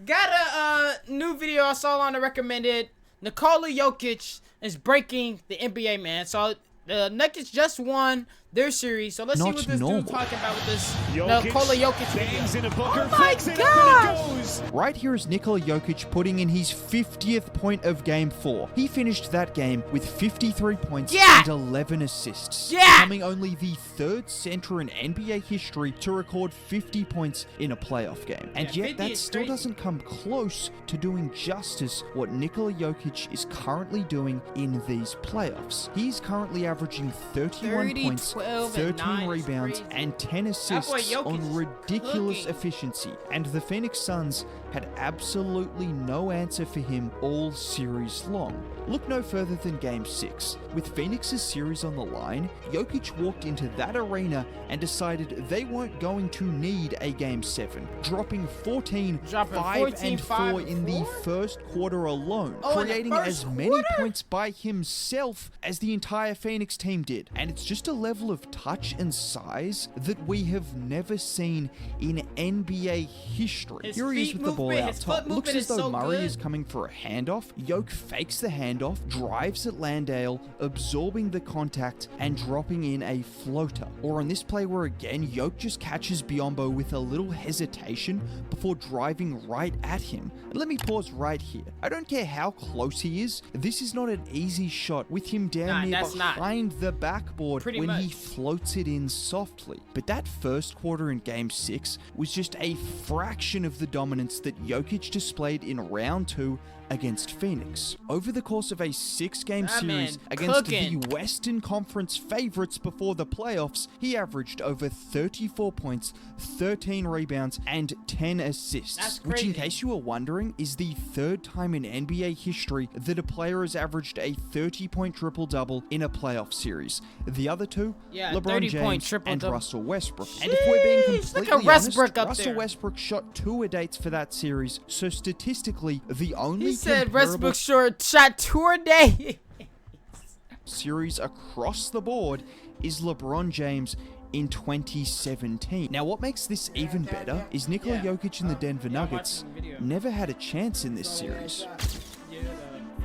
Got a new video I saw on the recommended. Nikola Jokic is breaking the NBA, man. So the Nuggets just won their series. So let's see what this dude talking about with this Nikola Jokic. Oh my gosh! Right here is Nikola Jokic putting in his 50th point of Game 4. He finished that game with 53 points and 11 assists, becoming only the third center in NBA history to record 50 points in a playoff game. And yet that still doesn't come close to doing justice what Nikola Jokic is currently doing in these playoffs. He's currently averaging 31 points, 13 rebounds, and 10 assists on ridiculous efficiency. And the Phoenix Suns had absolutely no answer for him all series long. Look no further than Game 6. With Phoenix's series on the line, Jokic walked into that arena and decided they weren't going to need a Game 7, dropping 14, 5 and 4 in the first quarter alone, creating as many points by himself as the entire Phoenix team did. And it's just a level of touch and size that we have never seen in NBA history. Here he is with the ball out top. Looks as though Murray is coming for a handoff. Jokic fakes the handoff, drives at Landale, absorbing the contact and dropping in a floater. Or on this play where again, Jokic just catches Biyombo with a little hesitation before driving right at him. And let me pause right here. I don't care how close he is, this is not an easy shot with him down near behind the backboard when he floats it in softly. But that first quarter in Game 6 was just a fraction of the dominance that Jokic displayed in round 2 against Phoenix. Over the course of a 6-game series against the Western Conference favorites before the playoffs, he averaged over 34 points, 13 rebounds, and 10 assists, which in case you were wondering, is the third time in NBA history that a player has averaged a 30-point triple-double in a playoff series. The other two, LeBron James and Russell Westbrook. And if we're being completely honest, Russell Westbrook shot 2-a-dates for that series, so statistically, the only Westbrook shot 2-a-day series across the board is LeBron James in 2017. Now, what makes this even better is Nikola Jokic and the Denver Nuggets never had a chance in this series.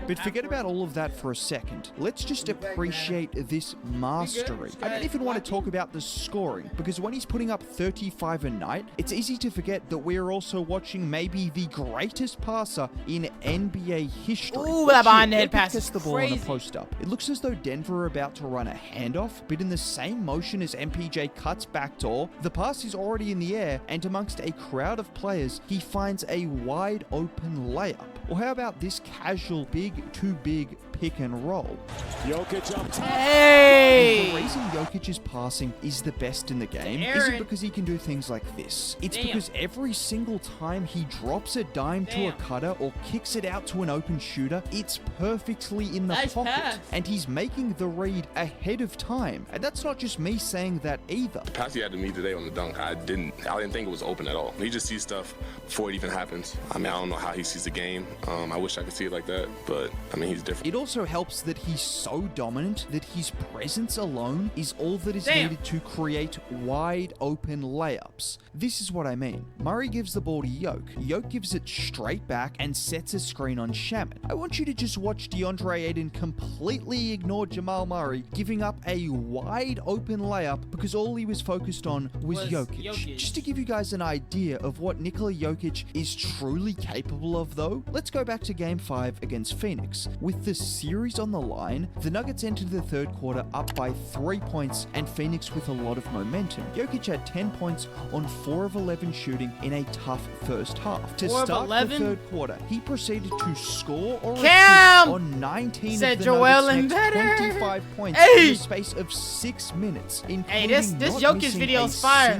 But forget about all of that for a second. Let's just appreciate this mastery. I don't even want to talk about the scoring, because when he's putting up 35 a night, it's easy to forget that we're also watching maybe the greatest passer in NBA history. Ooh, that behind-the-head pass is the ball on a post-up. It looks as though Denver are about to run a handoff, but in the same motion as MPJ cuts backdoor, the pass is already in the air, and amongst a crowd of players, he finds a wide-open layup. Or how about this casual big-to-big pick and roll? Jokic up top. Hey! The reason Jokic's passing is the best in the game isn't because he can do things like this. It's because every single time he drops a dime to a cutter or kicks it out to an open shooter, it's perfectly in the pocket. And he's making the read ahead of time. And that's not just me saying that either. The pass he had to me today on the dunk, I didn't think it was open at all. He just sees stuff before it even happens. I mean, I don't know how he sees the game. I wish I could see it like that, but I mean, he's different. It also helps that he's so dominant that his presence alone is all that is needed to create wide open layups. This is what I mean. Murray gives the ball to Jokic. Jokic gives it straight back and sets a screen on Shaman. I want you to just watch DeAndre Ayton completely ignore Jamal Murray giving up a wide open layup because all he was focused on was Jokic. Just to give you guys an idea of what Nikola Jokic is truly capable of though, let's go back to Game 5 against Phoenix. With the series on the line, the Nuggets entered the third quarter up by 3 points and Phoenix with a lot of momentum. Jokic had 10 points on 4 of 11 shooting in a tough first half. To start the third quarter, he proceeded to score or assist on 19 of the Nuggets' next 25 points in the space of 6 minutes, including this Jokic video is fire.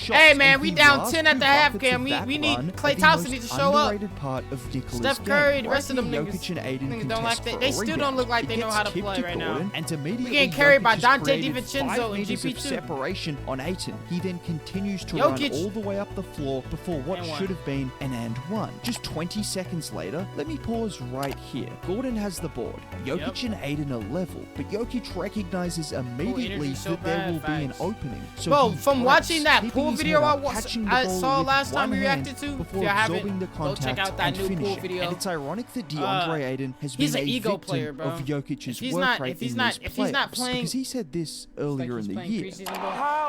Hey man, we down 10 at the half game. We need Klay Thompson to show up. Part of Steph Curry, the rest of them Jokic and Ayton don't like that. they still don't look like they know how to play right now. And immediately We're getting carried by Jokic Dante has created DiVincenzo 5 and meters of GP2. separation on Ayton. He then continues to Jokic. run all the way up the floor before what And one. should have been an and one. Just 20 seconds later, let me pause right here. Gordon has the board. Jokic and Ayton are level, but Jokic recognizes immediately so that there will bad, be an facts. opening. So Bro, he from breaks, watching that keeping pool his video head up, catching the I ball saw with last time one we hand reacted to, before if you haven't, absorbing the go contact check out that and new pool finishing. video. And it's ironic that DeAndre Ayton has been he's an a ego victim player, bro. of Jokic's If he's work not- rate if he's in not- these if he's not playoffs, playing- because he said this earlier in the year.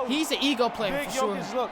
He's an ego player Big for sure. Jokic, look.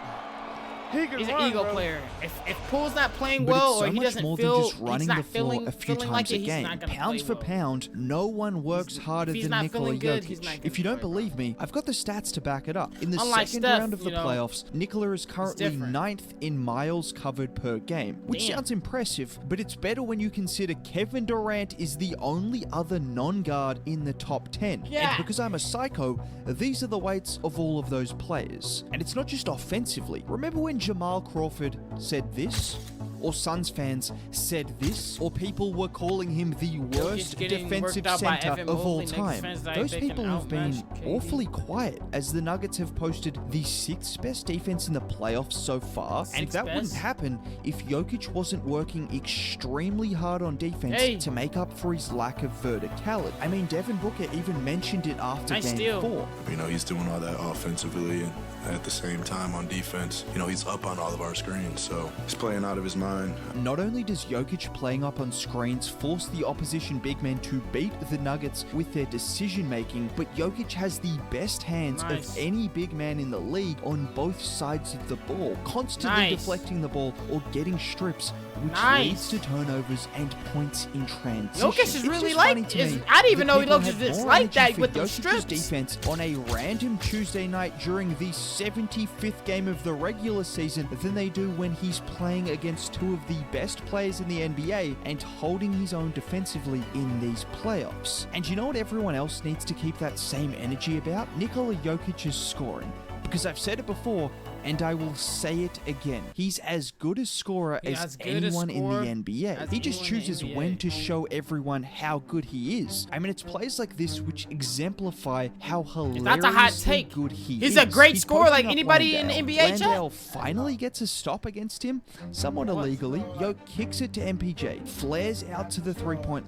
He can He's an run, ego bro. player. If Pool's not playing But well it's so or he much doesn't more feel, than just he's running not the floor feeling, a few feeling times like it, a he's game. not gonna Pounds play for well. pound, no one works harder if he's than not Nikola feeling good, he's not Jokic. gonna If you don't play, bro. believe me, I've got the stats to back it up. In the Unlike second Steph, round of the you know, playoffs, Nikola is currently different. 9th in miles covered per game, which Damn. sounds impressive, but it's better when you consider Kevin Durant is the only other non-guard in the top 10. Yeah. And because I'm a psycho, these are the weights of all of those players. And it's not just offensively. Remember when Jamal Crawford said this? Or Suns fans said this? Or people were calling him the worst getting defensive worked out by center Evan of all Mobley, Nuggets time? fans like Those they can people have been outmatch KD. awfully quiet, as the Nuggets have posted the 6th best defense in the playoffs so far. And Sixth that wouldn't best? happen if Jokic wasn't working extremely hard on defense Hey. to make up for his lack of verticality. I mean, Devin Booker even mentioned it after Nice game steal. 4. You know, he's doing all that offensively and at the same time on defense. You know, he's up on all of our screens, so he's playing out of his mind. Not only does Jokic playing up on screens force the opposition big men to beat the Nuggets with their decision making, but Jokic has the best hands Nice. of any big man in the league on both sides of the ball, constantly Nice. deflecting the ball or getting strips, which Nice. leads to turnovers and points in transition. Jokic is It's really just like- funny to is- me I didn't even that know he people looked have just more like energy that for with them Jokic's strips. defense on a random Tuesday night during the 75th game of the regular season than they do when he's playing against two of the best players in the NBA and holding his own defensively in these playoffs. And you know what everyone else needs to keep that same energy about? Nikola Jokic's scoring. Because I've said it before, and I will say it again. He's as good a scorer He's as as good a anyone in scorer the NBA. as He just anyone in the chooses NBA. when to show everyone how good he is. I mean, it's plays like this which exemplify how hilariously That's a hot take. good he is. He's a great He's scorer like posting up anybody in the Landale. NBA, chat. Landale finally gets a stop against him, somewhat illegally. Yo kicks it to MPJ, flares out to the three-point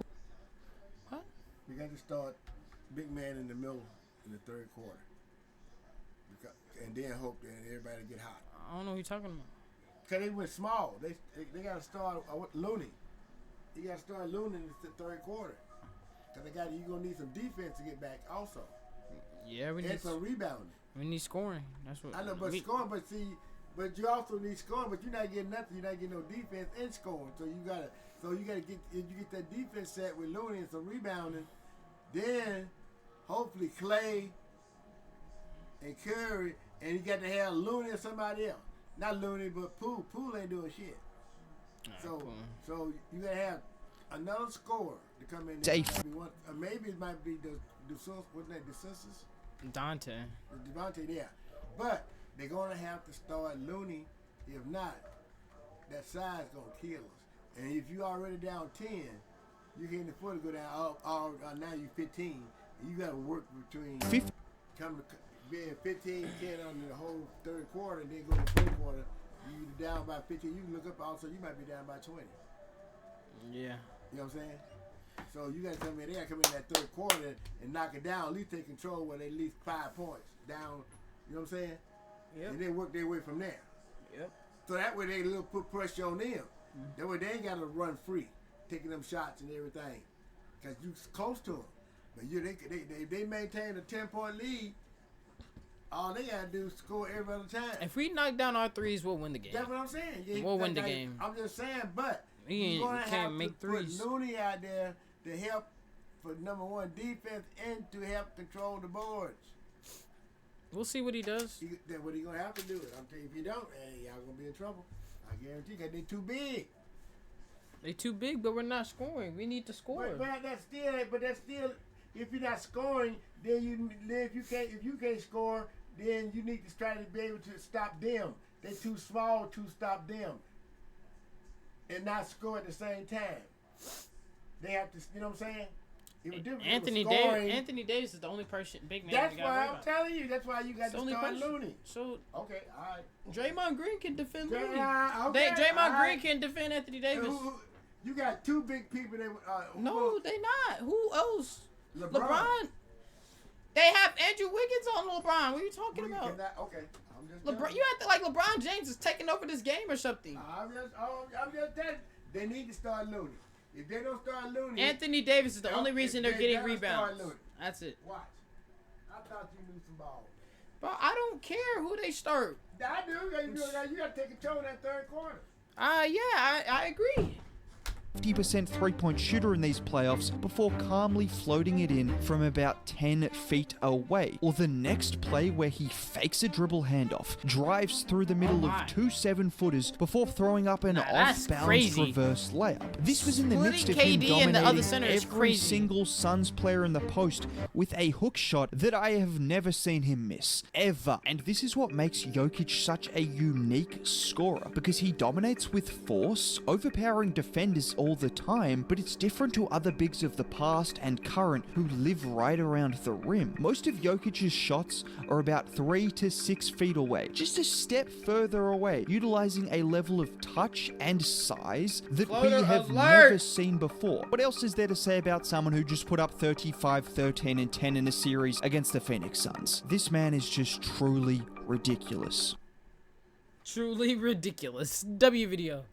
line. You got to start big man in the middle in the third quarter. And then hope that everybody get hot. I don't know what you're talking about. Because they went small. They got to start with Looney. You got to start Looney in the third quarter. Because you're going to need some defense to get back also. Yeah, And some rebounding. we need scoring. That's what I know, but scoring, but you also need scoring, but you're not getting nothing. You're not getting no defense and scoring. So you gotta get, if you get that defense set with Looney and some rebounding, then hopefully Clay and Curry, and you got to have Looney or somebody else. Not Looney, but Poole. Poole ain't doing shit. So you gotta have another scorer to come in there. Maybe it might be the what's that? The census. Dante. Devontae there. But they're going to have to start Looney. If not, that side's going to kill us. And if you already down 10, you can't afford to go down. Now you're 15. And you got to work between being 15, 10 on the whole third quarter, and then go to the fourth quarter. You're down by 15. You can look up also, you might be down by 20. Yeah. You know what I'm saying? So you got to come in that third quarter and knock it down. At least take control with at least 5 points down. You know what I'm saying? Yep. And then work their way from there. Yep. So that way they put pressure on them. That way they ain't got to run free, taking them shots and everything, because you close to them. But they maintain a 10-point lead. All they got to do is score every other time. If we knock down our threes, we'll win the game. That's what I'm saying. We'll win the game. I'm just saying, but You you're going to can't have make to threes. put Looney out there to help for number one defense and to help control the boards. We'll see what he does. That's what he's going to have to do. I'm telling you, if you don't, hey, y'all going to be in trouble. I guarantee, because they're too big. They too big, but we're not scoring. We need to score. But that's still, if you're not scoring, then if you can't score, then you need to try to be able to stop them. They're too small to stop them and not score at the same time. They have to, you know what I'm saying? It was different. Anthony Davis. Anthony Davis is the only person, big man. That's that got why I'm rebounds. telling you. That's why you got It's the to only start person. Looney. So Okay, all right. Draymond Green can defend Looney. Okay, Draymond all Green right. can defend Anthony Davis. You got two big people. No, they not. Who else? LeBron. They have Andrew Wiggins on LeBron. What are you talking about? Okay, I'm just LeBron, you have to like LeBron James is taking over this game or something. I'm just telling you, they need to start Looney. If they don't start Looney, Anthony Davis is the only reason they're getting gotta rebounds. start Looney. That's it. Watch. I thought you knew some ball. Bro, I don't care who they start. I do. You got to take control in that third quarter. Yeah, I agree. 50% three-point shooter in these playoffs before calmly floating it in from about 10 feet away. Or the next play where he fakes a dribble handoff, drives through the middle of two 7-footers before throwing up an off-balance reverse layup. This was in the midst of him dominating every single Suns player in the post with a hook shot that I have never seen him miss, ever. And this is what makes Jokic such a unique scorer, because he dominates with force, overpowering defenders all the time, but it's different to other bigs of the past and current who live right around the rim. Most of Jokic's shots are about 3 to 6 feet away, just a step further away, utilizing a level of touch and size that we have never seen before. What else is there to say about someone who just put up 35, 13, and 10 in a series against the Phoenix Suns? This man is just truly ridiculous. Truly ridiculous. W video.